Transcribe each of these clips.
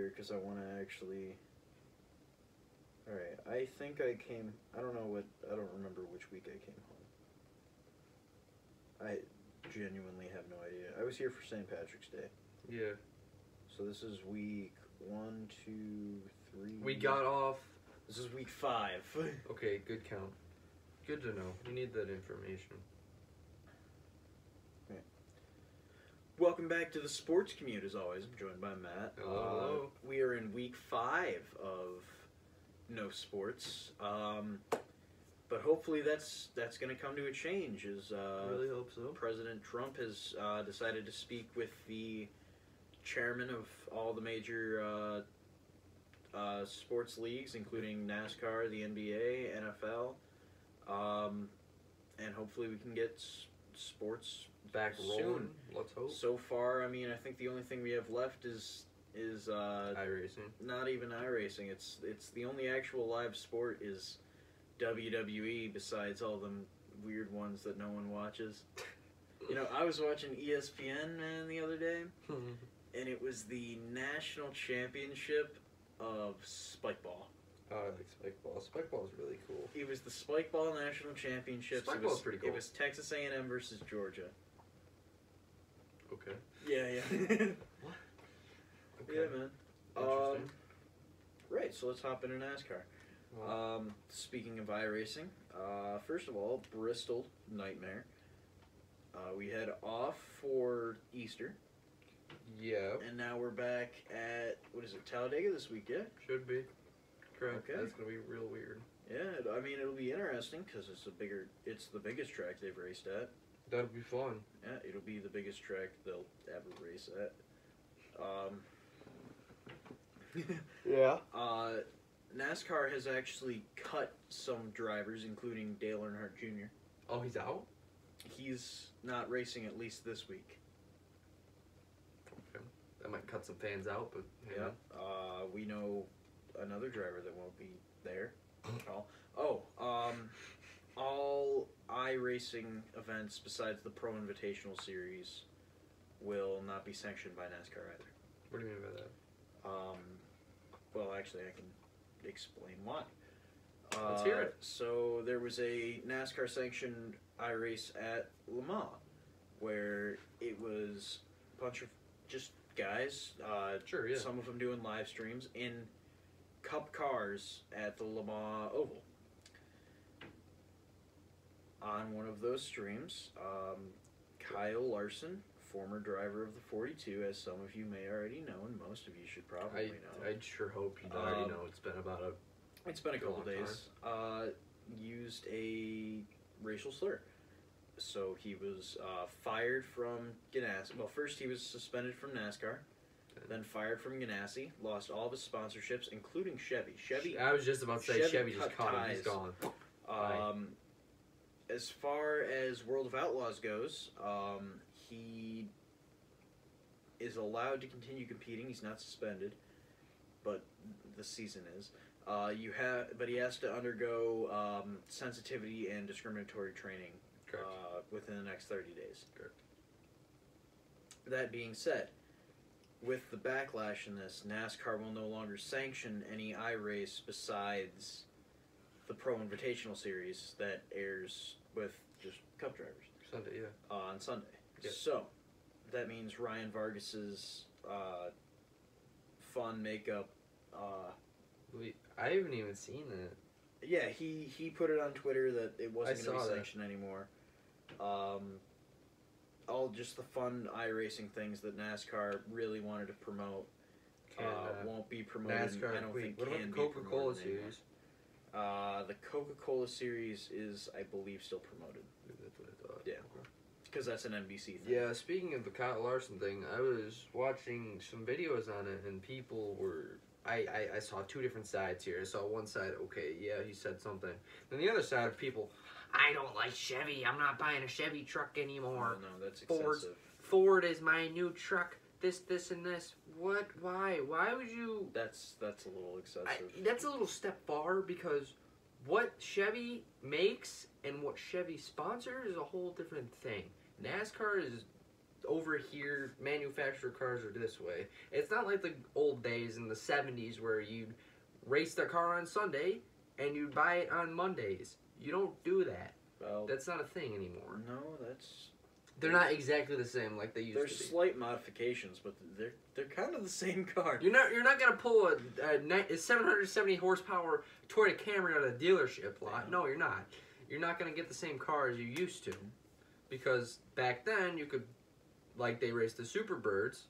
here because I want to actually. All right, I think I came. I don't remember which week I came home. I genuinely have no idea. I was here for St. Patrick's Day. Yeah. So this is week 1, 2, 3. We got off. This is week 5. Okay, good count. Good to know. We need that information. Okay. Welcome back to the Sports Commute, as always. I'm joined by Matt. Hello. We are in week 5 of no sports. But hopefully that's going to come to a change as I really hope so. President Trump has decided to speak with the chairman of all the major sports leagues, including NASCAR, the NBA, NFL, and hopefully we can get sports Back rolling. soon. Let's hope. So far, I mean, I think the only thing we have left is iRacing. not even iRacing. It's the only actual live sport is WWE, besides all them weird ones that no one watches. You know, I was watching ESPN, man, the other day, and it was the national championship of spikeball. Oh, I like spikeball. Spikeball is really cool. It was the spikeball national championships. Spikeball's pretty cool. It was Texas A&M versus Georgia. Okay. Yeah. What? Okay. Yeah, man. Interesting. Right, so let's hop into NASCAR. Wow. Speaking of iRacing, first of all, Bristol Nightmare. We had off for Easter, Yeah. and now we're back at, what is it, Talladega this week, yeah? Should be. Correct. Okay. That's gonna be real weird. Yeah, I mean, it'll be interesting because it's the biggest track they've raced at. That'll be fun. Yeah, it'll be the biggest track they'll ever race at. Yeah. NASCAR has actually cut some drivers, including Dale Earnhardt Jr. Oh, he's out? He's not racing at least this week. Okay. That might cut some fans out, but Yeah. We know another driver that won't be there. All iRacing events besides the Pro Invitational Series will not be sanctioned by NASCAR either. What do you mean by that? Well, actually, I can explain why. Let's hear it. So there was a NASCAR sanctioned iRace at Le Mans where it was a bunch of just guys, Sure, yeah. some of them doing live streams in Cup cars at the Le Mans Oval. On one of those streams, Kyle Larson, former driver of the 42, as some of you may already know, and most of you should probably know. I'd sure hope you already know. It's been about It's been a couple long days. Used a racial slur. So he was fired from Ganassi. Well, first he was suspended from NASCAR, then fired from Ganassi, lost all of his sponsorships, including Chevy. I was just about to say Chevy just cut caught him. ties. He's gone. As far as World of Outlaws goes, he is allowed to continue competing. He's not suspended, but the season is. But he has to undergo sensitivity and discriminatory training within the next 30 days. Correct. That being said, with the backlash in this, NASCAR will no longer sanction any iRace besides the Pro Invitational Series that airs with just Cup drivers. Sunday, yeah. On Sunday. Yeah. So, that means Ryan Vargas's fun makeup. I haven't even seen it. Yeah, he put it on Twitter that it wasn't going to be sanctioned anymore. All just the fun iRacing things that NASCAR really wanted to promote won't be promoted. NASCAR, I don't think what about can the be Coca-Cola promoted series? The Coca-Cola series is, I believe, still promoted. That's what I thought. Yeah. Because that's an NBC thing. Yeah, speaking of the Kyle Larson thing, I was watching some videos on it, and people were... I saw two different sides here. I saw one side, okay, yeah, he said something. Then the other side of people, I don't like Chevy. I'm not buying a Chevy truck anymore. Oh, no, that's excessive. Ford is my new truck. This, and this. What? Why? Why would you... That's a little excessive. That's a little step far, because what Chevy makes and what Chevy sponsors is a whole different thing. NASCAR is over here, manufacturer cars are this way. It's not like the old days in the 70s where you'd race the car on Sunday and you'd buy it on Mondays. You don't do that. Well, That's not a thing anymore. no, that's... They're not exactly the same like they used to be. There's slight modifications, but they're kind of the same car. You're not gonna pull a 770 horsepower Toyota Camry out of the dealership lot. No, you're not. You're not gonna get the same car as you used to, because back then you could, like, they raced the Superbirds,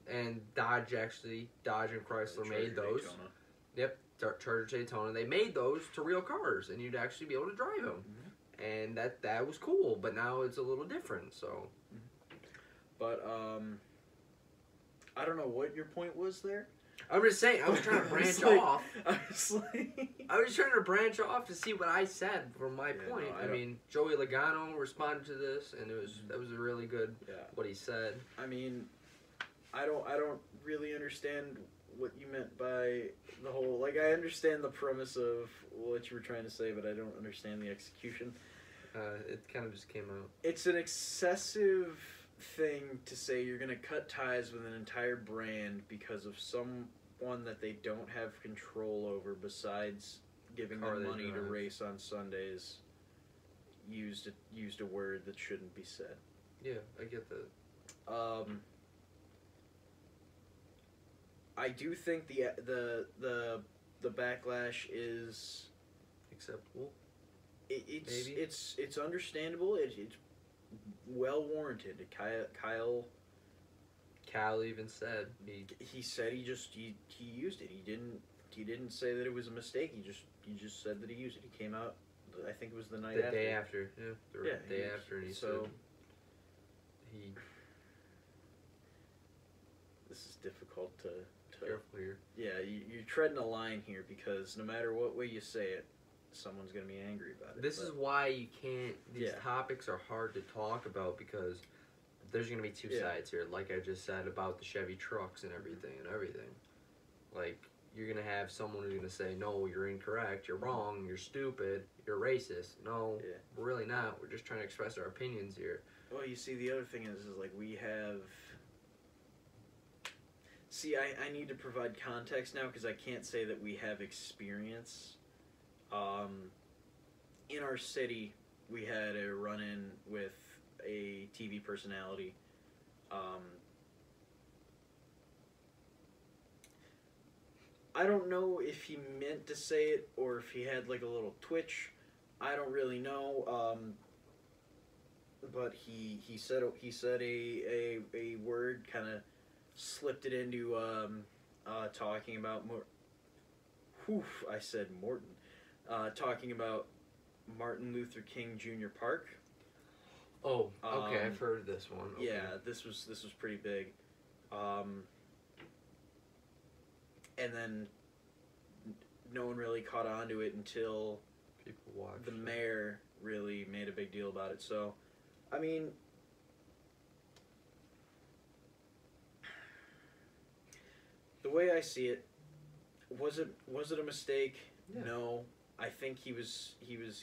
and Dodge and Chrysler made those. Daytona. Yep, Charger Daytona. They made those to real cars, and you'd actually be able to drive them. Mm-hmm. And that was cool, but now it's a little different. So, but I don't know what your point was there. I'm just saying, I was trying to branch off. I was like, I was trying to branch off to see what I said from my point. No, I mean, Joey Logano responded to this, and that was a really good what he said. I mean, I don't really understand what you meant by the whole, like, I understand the premise of what you were trying to say, but I don't understand the execution. It kind of just came out. It's an excessive thing to say you're going to cut ties with an entire brand because of someone that they don't have control over, besides giving them money to race on Sundays. Used a word that shouldn't be said. Yeah, I get that. I do think the backlash is acceptable. It's understandable. It's well warranted. Kyle even said he said he used it. He didn't say that it was a mistake. He just said that he used it. He came out, I think it was the night after. The day after. Yeah, the day after, and he said he. This is difficult to careful here. Yeah, you're treading a line here, because no matter what way you say it, someone's going to be angry about it. This is why you can't... These topics are hard to talk about, because there's going to be two sides here. Like I just said about the Chevy trucks and everything. Like, you're going to have someone who's going to say, no, you're incorrect, you're wrong, you're stupid, you're racist. No, we're really not. We're just trying to express our opinions here. Well, you see, the other thing is like, we have... See, I need to provide context now, because I can't say that we have experience. In our city, we had a run-in with a TV personality. I don't know if he meant to say it or if he had like a little twitch. I don't really know. But he said a word, kind of slipped it into talking about I said Morton. Talking about Martin Luther King Jr. Park. Oh, okay, I've heard of this one. Okay. Yeah, this was pretty big. And then no one really caught on to it until people watched. The mayor really made a big deal about it. So, I mean, the way I see it, was it a mistake? Yeah. No. I think he was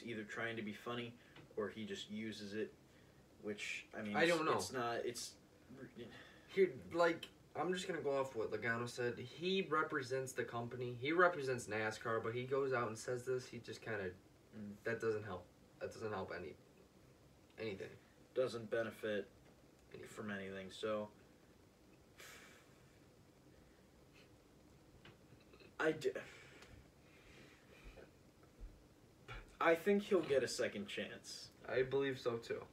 either trying to be funny or he just uses it, which, I mean, I don't know. Here, like, I'm just gonna go off what Logano said. He represents the company. He represents NASCAR, but he goes out and says this. He just kind of that doesn't help. That doesn't help anything. Doesn't benefit from anything. So I think he'll get a second chance. I believe so too.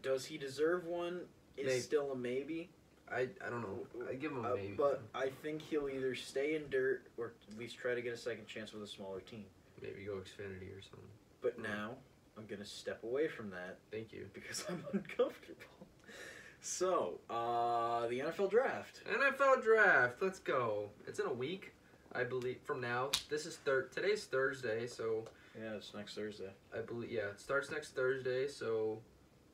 Does he deserve one? Is still a maybe. I don't know. I give him a maybe. But I think he'll either stay in dirt or at least try to get a second chance with a smaller team. Maybe go Xfinity or something. But now I'm gonna step away from that. Thank you. Because I'm uncomfortable. So, the NFL draft. NFL draft. Let's go. It's in a week, I believe. From now, today's Thursday, so. Yeah, it's next Thursday. I believe. Yeah, it starts next Thursday. So,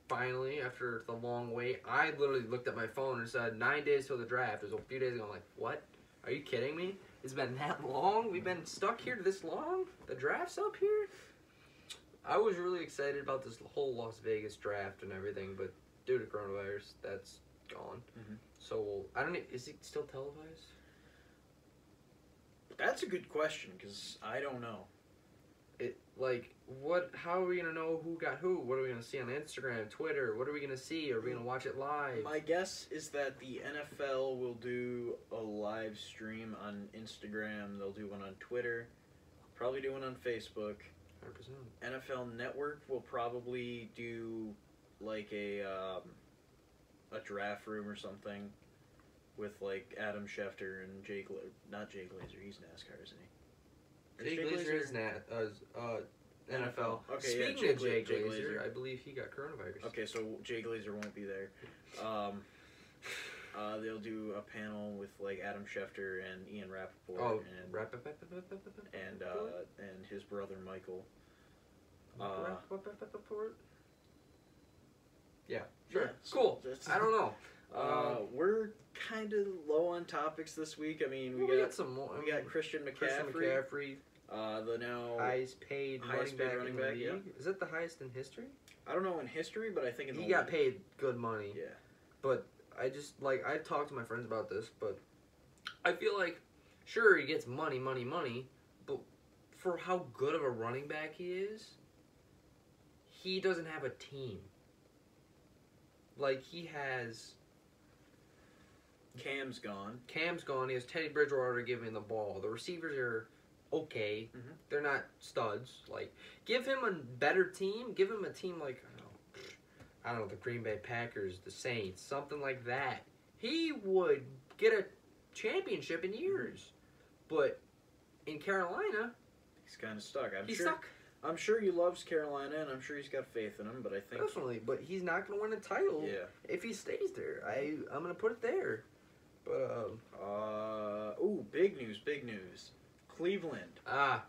finally, after the long wait, I literally looked at my phone and said 9 days till the draft. It was a few days ago. I'm like, what? Are you kidding me? It's been that long? We've been stuck here this long? The draft's up here? I was really excited about this whole Las Vegas draft and everything, but due to coronavirus, coronavirus, that's gone. Mhm. So I don't. Is it still televised? That's a good question because I don't know. What? How are we gonna know who got who? What are we gonna see on Instagram, Twitter? What are we gonna see? Are we gonna watch it live? My guess is that the NFL will do a live stream on Instagram. They'll do one on Twitter. Probably do one on Facebook. 100%. NFL Network will probably do like a draft room or something with like Adam Schefter and not Jay Glazer. He's NASCAR, isn't he? Jay Glazer is NFL. Okay, Speaking yeah, of Jay Glazer. Glazer, I believe he got coronavirus. Okay, so Jay Glazer won't be there. They'll do a panel with like Adam Schefter and Ian Rappaport and his brother Michael. Yeah, sure. Yeah, cool. that's- I don't know. We're kind of low on topics this week. I mean, we got some more. We got Christian McCaffrey. The now highest paid running back in the league. yeah. Is that the highest in history? I don't know in history, but I think in the He got league. paid good money. Yeah. But I just I've talked to my friends about this, but I feel like sure he gets money, but for how good of a running back he is, he doesn't have a team. Like he has Cam's gone. He has Teddy Bridgewater giving the ball. The receivers are okay. Mhm. They're not studs. Like, give him a better team. Give him a team like, I don't know, the Green Bay Packers, the Saints, something like that. He would get a championship in years. But in Carolina, He's kind of stuck. he's stuck. I'm sure he loves Carolina, and I'm sure he's got faith in him. But I think Definitely. But he's not going to win a title if he stays there. I'm going to put it there. But, big news. Cleveland.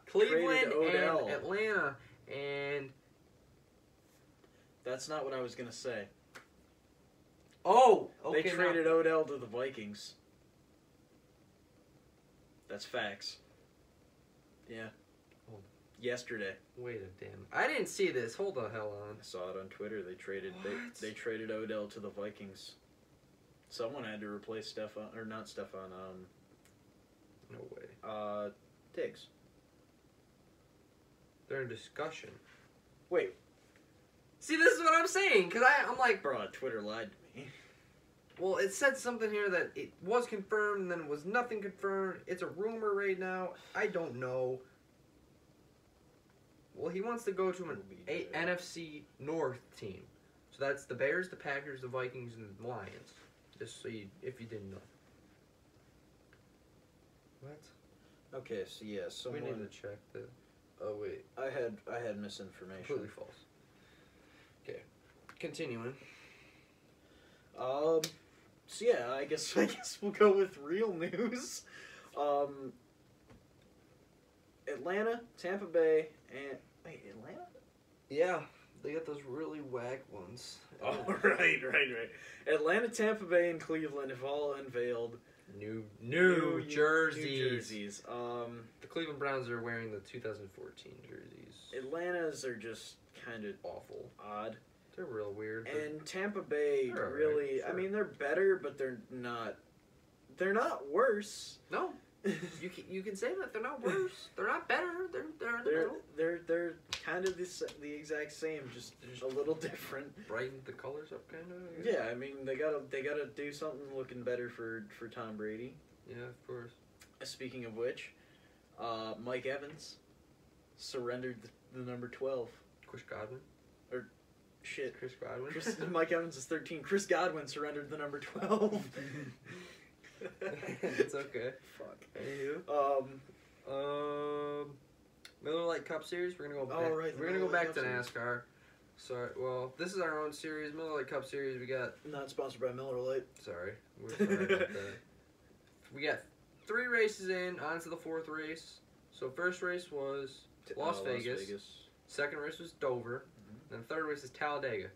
Cleveland Traded Odell. and Atlanta, and That's not what I was gonna say. okay, They traded Odell to the Vikings. That's facts. Yeah. Oh. Yesterday. Wait a damn! I didn't see this. Hold the hell on. I saw it on Twitter. They traded What? they traded Odell to the Vikings. Someone had to replace Stefan, or not Stefan. No way. Diggs. They're in discussion. Wait, See, this is what I'm saying, because I'm like, bro, Twitter lied to me. well, it said something here that it was confirmed, and then was nothing confirmed. It's a rumor right now. I don't know. Well, he wants to go to an NFC North team. So that's the Bears, the Packers, the Vikings, and the Lions. Just so if you didn't know. What? Okay, so yeah, someone. We need to check the. Oh wait, I had misinformation. completely false. Okay, continuing. So yeah, I guess we'll go with real news. Atlanta, Tampa Bay, and wait, Atlanta? Yeah, they got those really whack ones. Oh, right. Atlanta, Tampa Bay, and Cleveland have all unveiled New new jerseys. The Cleveland Browns are wearing the 2014 jerseys. Atlanta's are just kind of Awful. odd, They're real weird. but and Tampa Bay They're all right, really. sure. I mean, they're better, but they're not. They're not worse. No, you can say that they're not worse. They're not better. They're in the middle. They're kind of the exact same, just a little different. Brighten the colors up, kind of. Yeah, I mean they gotta do something looking better for Tom Brady. Yeah, of course. Speaking of which, Mike Evans surrendered the number 12. Chris Godwin. Shit, Chris Godwin. Mike Evans is 13. Chris Godwin surrendered the number 12. It's okay. Fuck. Anywho. Miller Lite Cup Series. We're gonna go back. Oh, right, the We're gonna Miller go Lite back Cup to Series. NASCAR. Sorry. Well, this is our own series, Miller Lite Cup Series. We got. Not sponsored by Miller Lite. Sorry, we're sorry about that. We got 3 races in. On to the 4th race. So first race was Las Vegas. Second race was Dover. And the 3rd race is Talladega.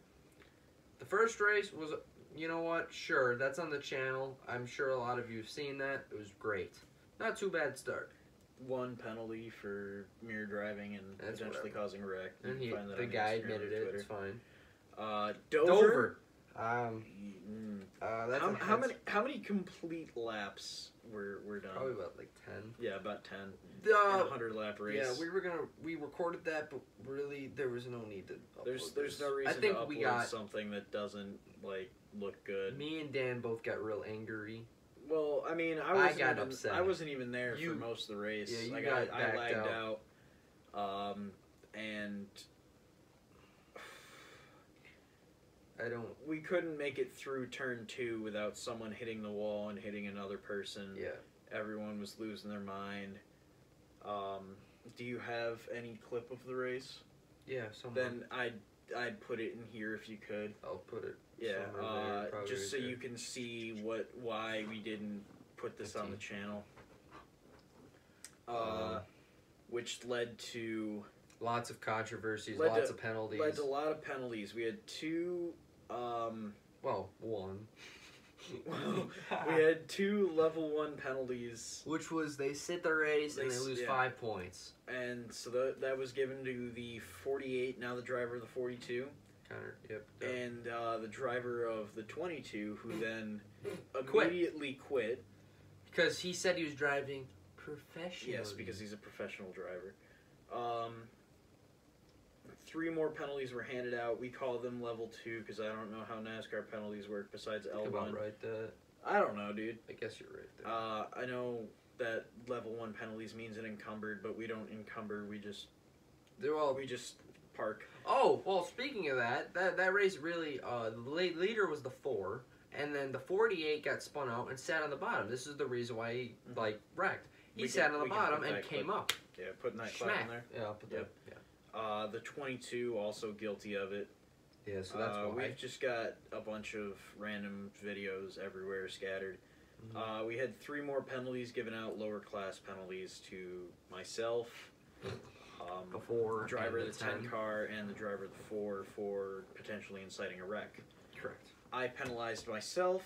The first race was, you know what? Sure, that's on the channel. I'm sure a lot of you have seen that. It was great. Not too bad start. One penalty for mirror driving and That's potentially whatever. causing a wreck. You And can find that the on guy Instagram admitted or it. Twitter. It's fine. Dover. How many complete laps were done? Probably about like 10. Yeah, about 10. In a 100-lap race. Yeah, we recorded that, but really there was no need to upload There's no reason to upload something that doesn't like look good. Me and Dan both got real angry. Well, I mean, I got upset. I wasn't even there for most of the race. Yeah, I lagged out. And we couldn't make it through turn 2 without someone hitting the wall and hitting another person. Yeah. Everyone was losing their mind. Do you have any clip of the race? Yeah, somewhere. Then I'd put it in here if you could. I'll put it. Yeah, just so you can see why we didn't put this on the channel. Which led to lots of controversies, lots of penalties. Led to a lot of penalties. We had 2. One. We had 2 level 1 penalties, which was they sit the race and they lose 5 points. And so that was given to the 48, now the driver of the 42. Yep. And the driver of the 22, who then immediately quit. Because he said he was driving professionally. Yes, because he's a professional driver. 3 more penalties were handed out. We call them level 2 because I don't know how NASCAR penalties work besides L1. About right, I don't know, dude. I guess you're right there. I know that level 1 penalties means an encumbered, but we don't encumber. We just park. Oh, well, speaking of that race really, the leader was the 4, and then the 48 got spun out and sat on the bottom. This is the reason why he, wrecked. He sat on the bottom and came up. Yeah, putting that clap in there. Yeah, I'll put that. Yeah. The 22 also guilty of it. Yeah, so that's why. We've just got a bunch of random videos everywhere scattered. Mm-hmm. We had 3 more penalties given out, lower class penalties to myself, the 4, driver of the 10 car, and the driver of the 4 for potentially inciting a wreck. Correct. I penalized myself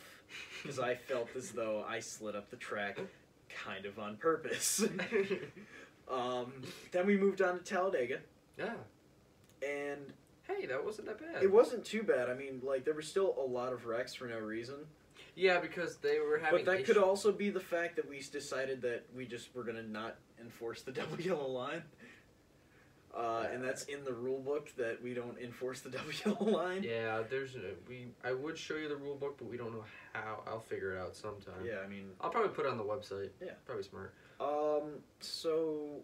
because I felt as though I slid up the track kind of on purpose. Then we moved on to Talladega. Yeah. And hey, that wasn't that bad. It wasn't too bad. I mean, there were still a lot of wrecks for no reason. Yeah, because they were having. But that could also be the fact that we decided that we just were gonna not enforce the double yellow line. And that's in the rule book that we don't enforce the double yellow line. Yeah, I would show you the rule book, but we don't know how. I'll figure it out sometime. Yeah, I mean, I'll probably put it on the website. Yeah, probably smart. So.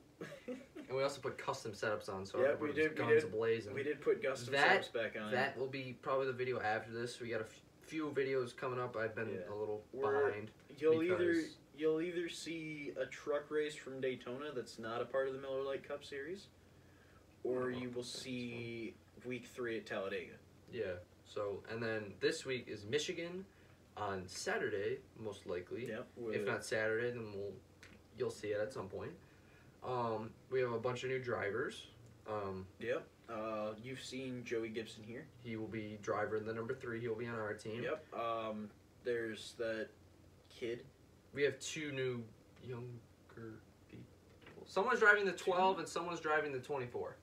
And we also put custom setups on, so yeah, we did. Guns ablazing. We did put custom setups back on. That will be probably the video after this. We got a few videos coming up. I've been a little behind. You'll either see a truck race from Daytona that's not a part of the Miller Lite Cup Series, or you will see week 3 at Talladega. Yeah. So, and then this week is Michigan on Saturday, most likely. Yep. If not Saturday, then you'll see it at some point. We have a bunch of new drivers. Yep. You've seen Joey Gibson here. He will be driver in the number 3. He will be on our team. Yep. There's that kid. We have 2 new younger people. Someone's driving the 12 and someone's driving the 24.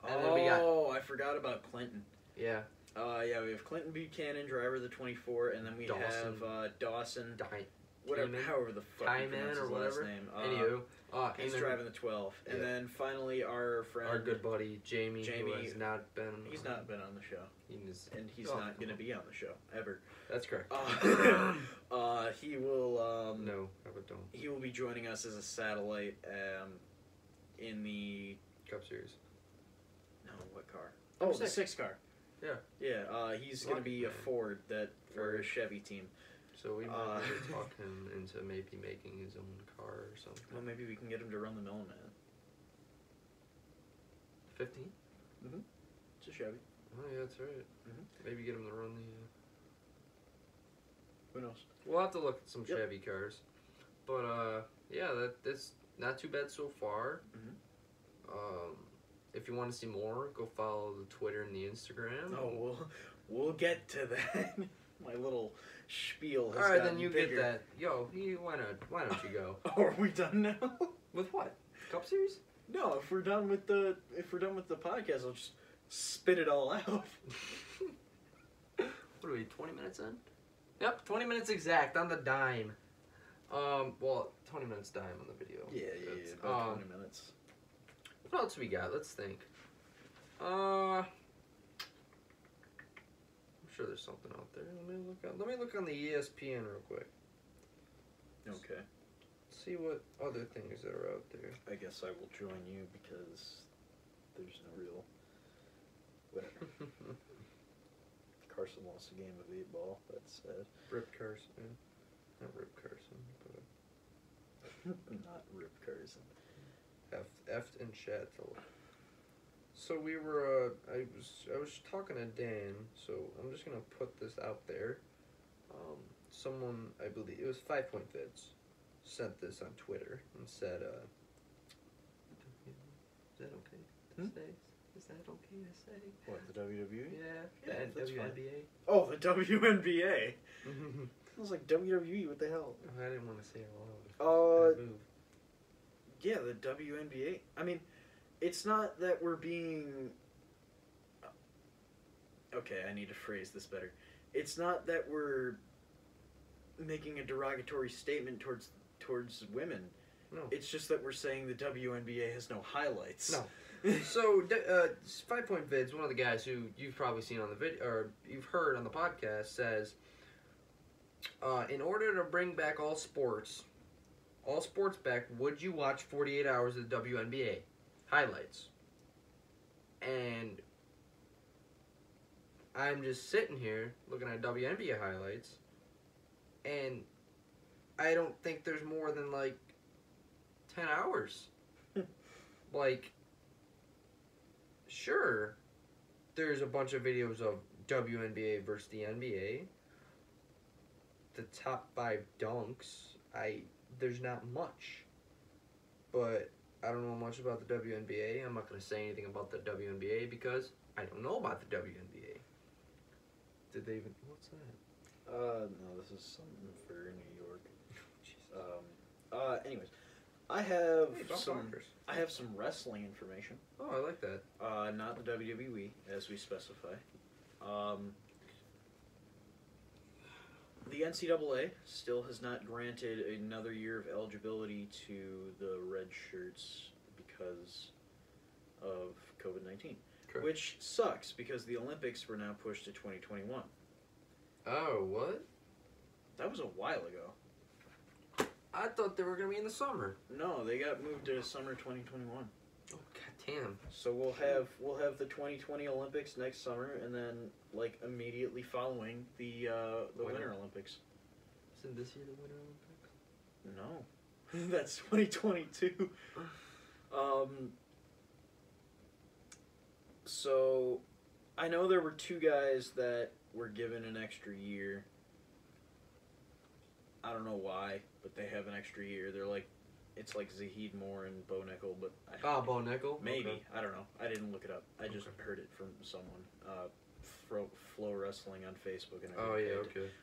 And then we got, I forgot about Clinton. Yeah. We have Clinton Buchanan, driver of the 24, and then we have Dawson. However the fuck you pronounce his last name. Anywho, he's driving the 12. And then finally our friend... Our good buddy, Jamie who has not been... He's not been on the show. He's not going to be on the show, ever. That's correct. He will... no, I don't. He will be joining us as a satellite in the... Cup Series. No, what car? Oh, the 6 car. Yeah. Yeah, he's going to be a Ford for a Chevy team. So we might talk him into maybe making his own car or something. Well, maybe we can get him to run the Milliman. 15? Mm-hmm. It's a Chevy. Oh, yeah, that's right. Mm-hmm. Maybe get him to run the... Who knows? We'll have to look at some Chevy cars. But, that's not too bad so far. Mm-hmm. If you want to see more, go follow the Twitter and the Instagram. Oh, we'll get to that. My little spiel has Alright, then you bigger. get that. Yo, why don't you go? Oh, are we done now? With what? Cup Series? No, if we're done with the podcast, I'll just spit it all out. What are we, 20 minutes in? Yep, 20 minutes exact on the dime. Well, 20 minutes dime on the video. Yeah, about 20 minutes. What else we got? Let's think. I'm sure there's something out there. Let me look on the ESPN real quick. Okay. See what other things that are out there. I guess I will join you because there's no real winner. Carson lost a game of 8-ball. That's sad. Rip Carson. Not Rip Carson, but not Rip Carson. Effed in chat. So we were. I was talking to Dan. So I'm just gonna put this out there. Someone, I believe it was 5 Point Vids, sent this on Twitter and said, "Is that okay to say? Is that okay to say?" What, the WWE? Yeah, that's WNBA. fine. Oh, the WNBA. I was like, WWE, what the hell? I didn't want to say it loud. Yeah, the WNBA. I mean, it's not that we're being... Okay, I need to phrase this better. It's not that we're making a derogatory statement towards women. No. It's just that we're saying the WNBA has no highlights. No. So, 5 Point Vids, one of the guys who you've probably seen on the video, or you've heard on the podcast, says, in order to bring back all sports back, would you watch 48 hours of the WNBA highlights? And I'm just sitting here looking at WNBA highlights, and I don't think there's more than like 10 hours. Like, sure, there's a bunch of videos of WNBA versus the NBA. The top 5 dunks, there's not much. But I don't know much about the WNBA. I'm not going to say anything about the WNBA because I don't know about the WNBA. Did they even... What's that? No, this is something for New York. Anyways, I have some wrestling information. Oh, I like that. Not the WWE, as we specify. The NCAA still has not granted another year of eligibility to the red shirts because of COVID-19. Correct. Which sucks because the Olympics were now pushed to 2021. Oh, what? That was a while ago. I thought they were going to be in the summer. No, they got moved to summer 2021. Oh, goddamn. So we'll have the 2020 Olympics next summer, and then like immediately following the Winter Olympics. Isn't this year the Winter Olympics? No, that's 2022. So I know there were 2 guys that were given an extra year. I don't know why, but they have an extra year. They're like, it's like Zahid Moore and Bo Nickel, but Bo Nickel? Maybe. Okay. I don't know. I didn't look it up. I just heard it from someone. Flow Wrestling on Facebook. And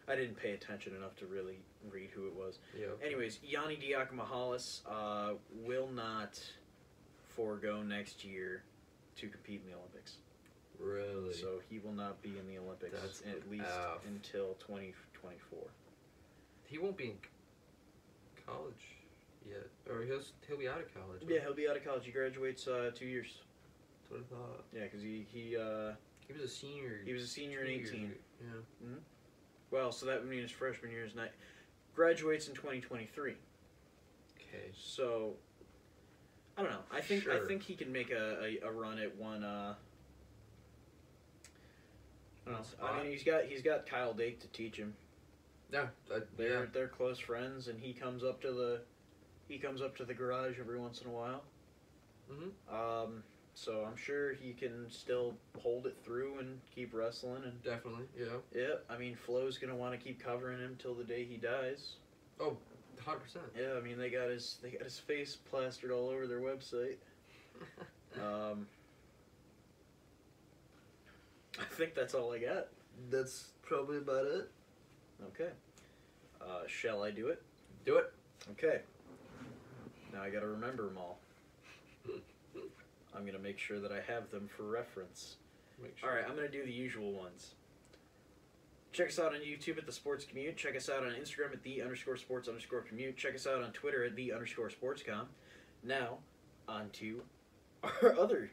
I didn't pay attention enough to really read who it was. Yeah. Okay. Anyways, Yanni Diakomahalis will not forego next year to compete in the Olympics. Really? So he will not be in the Olympics at least until 2024. He won't be in college yet, or he'll be out of college. Yeah, he'll be out of college. He graduates 2 years. That's what I thought. Yeah, because he was a senior. He was a senior in 18. Yeah. Mm-hmm. Well, so that would mean his freshman year is not. Graduates in 2023. Okay. So I don't know. I think he can make a run at one. I mean, he's got Kyle Dake to teach him. Yeah, they're close friends, and he comes up to the garage every once in a while. Mm-hmm. So I'm sure he can still hold it through and keep wrestling. And definitely, yeah. Yeah, I mean, Flo's gonna want to keep covering him till the day he dies. Oh, 100%. Yeah, I mean they got his face plastered all over their website. I think that's all I got. That's probably about it. Okay. Shall I do it? Do it. Okay. Now I gotta remember them all. I'm gonna make sure that I have them for reference. Make sure. Alright, I'm gonna do the usual ones. Check us out on YouTube at the Sports Commute. Check us out on Instagram at _sports_commute. Check us out on Twitter at _sportscom. Now, on to our other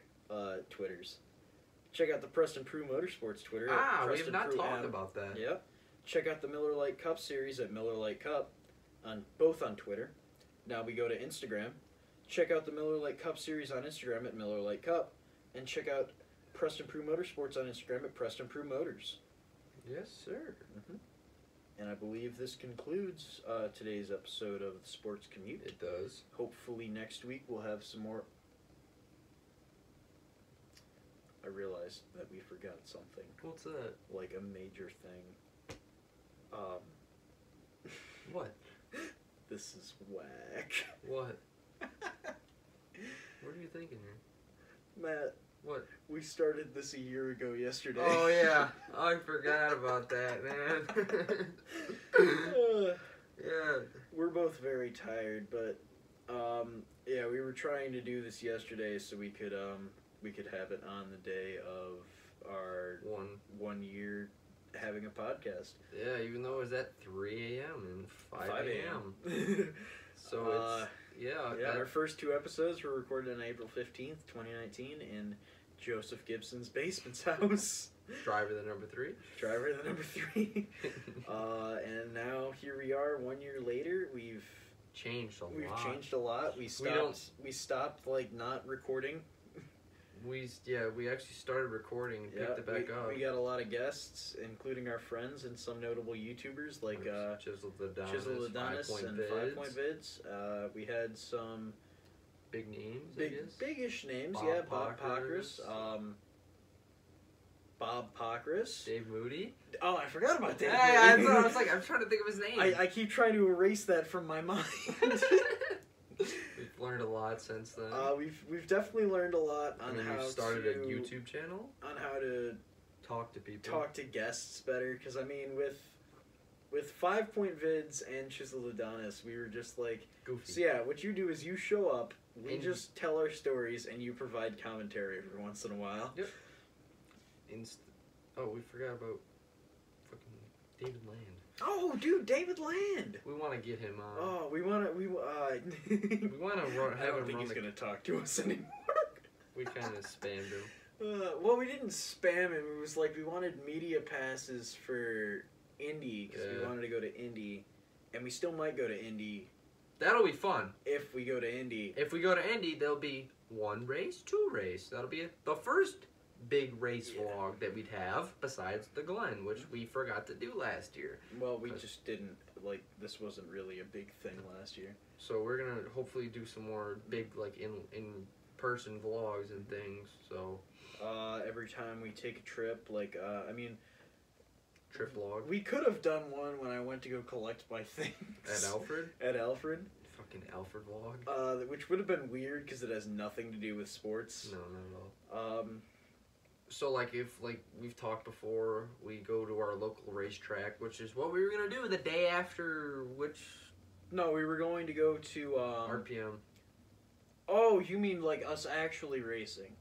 Twitters. Check out the Preston Prue Motorsports Twitter. We have not talked about that. Yep. Check out the Miller Lite Cup series at Miller Lite Cup, both on Twitter. Now we go to Instagram. Check out the Miller Lite Cup series on Instagram at Miller Lite Cup, and check out Preston Prue Motorsports on Instagram at Preston Prue Motors. Yes, sir. Mm-hmm. And I believe this concludes today's episode of the Sports Commute. It does. Hopefully next week we'll have some more. I realized that we forgot something. What's that? Like a major thing. What? This is whack. What? What are you thinking here? Matt. What? We started this a year ago yesterday. Oh, yeah. I forgot about that, man. Yeah. We're both very tired, but, yeah, we were trying to do this yesterday so we could have it on the day of our 1 year having a podcast. Yeah, even though it was at 3 a.m. and 5 a.m. So it's, yeah, our first 2 episodes were recorded on April 15th, 2019 in Joseph Gibson's basement's house. Driver the number 3. Driver the number 3. And now here we are 1 year later. We've changed a lot. We've changed a lot. We stopped like not recording. We actually started recording and picked it back up. We got a lot of guests, including our friends and some notable YouTubers like Chisel Adonis and 5 Point Vids. We had some big names, big-ish names. Bob Pockris. Bob Pockris. Dave Moody. Oh, I forgot about Dave Moody. I was like, I'm trying to think of his name. I keep trying to erase that from my mind. We've learned a lot since then. We've definitely learned a lot on how we've started a YouTube channel on how to talk to people, talk to guests better. Because I mean, with 5 Point Vids and Chisel Adonis, we were just like goofy. So yeah, what you do is you show up, we just tell our stories, and you provide commentary every once in a while. Yep. We forgot about fucking David Land. Oh, dude, David Land. We want to get him on. Oh, we want to we want to have him. I don't think he's gonna talk to us anymore. We kind of spammed him. Well, we didn't spam him. It was like we wanted media passes for Indy because we wanted to go to Indy, and we still might go to Indy. That'll be fun. If we go to Indy. If we go to Indy, there'll be 1 race, 2 race. That'll be the first big race vlog that we'd have besides the Glen, which we forgot to do last year. Well, we just didn't, like, this wasn't really a big thing last year. So we're going to hopefully do some more big, like, in-person vlogs and things, so. Every time we take a trip, like, trip vlog. We could have done one when I went to go collect my things. At Alfred? At Alfred. Fucking Alfred vlog. Which would have been weird because it has nothing to do with sports. No, not at all. Um... So, like, if, like, we've talked before, we go to our local racetrack, which is what we were going to do the day after, which... No, we were going to go to, RPM. Oh, you mean, like, us actually racing.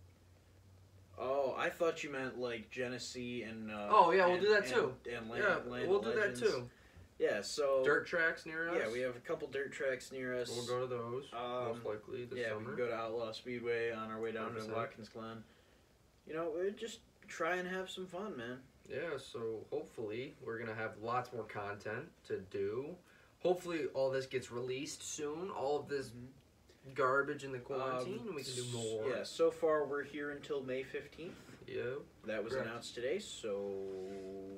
Oh, I thought you meant, like, Genesee and, we'll do that, too. And Land we'll do Legends. that, too. Yeah, so... Dirt tracks near us? Yeah, we have a couple dirt tracks near us. We'll go to those, most likely, this summer. Yeah, we can go to Outlaw Speedway on our way down 100%. To Watkins Glen. You know, we just try and have some fun, man. Yeah, so hopefully we're going to have lots more content to do. Hopefully all this gets released soon, all of this garbage in the quarantine, and we can do more. Yeah, so far we're here until May 15th. Yeah. That was announced today, so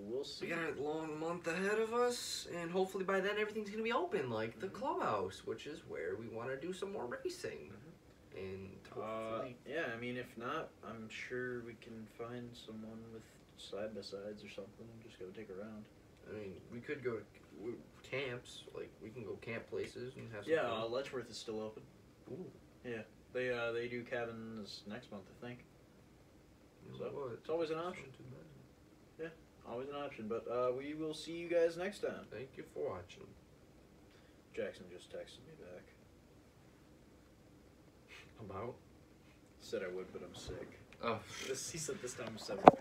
we'll see. We got a long month ahead of us, and hopefully by then everything's going to be open, like the clubhouse, which is where we want to do some more racing. And hopefully... yeah, I mean, if not, I'm sure we can find someone with side-by-sides or something and just go take a round. I mean, we could go to camps, like, we can go camp places and have some fun. Letchworth is still open. Ooh. Yeah, they do cabins next month, I think. So, it's always an option. Yeah, always an option, but we will see you guys next time. Thank you for watching. Jackson just texted me back. About? Said I would, but I'm sick. Oh. He said this time was 7.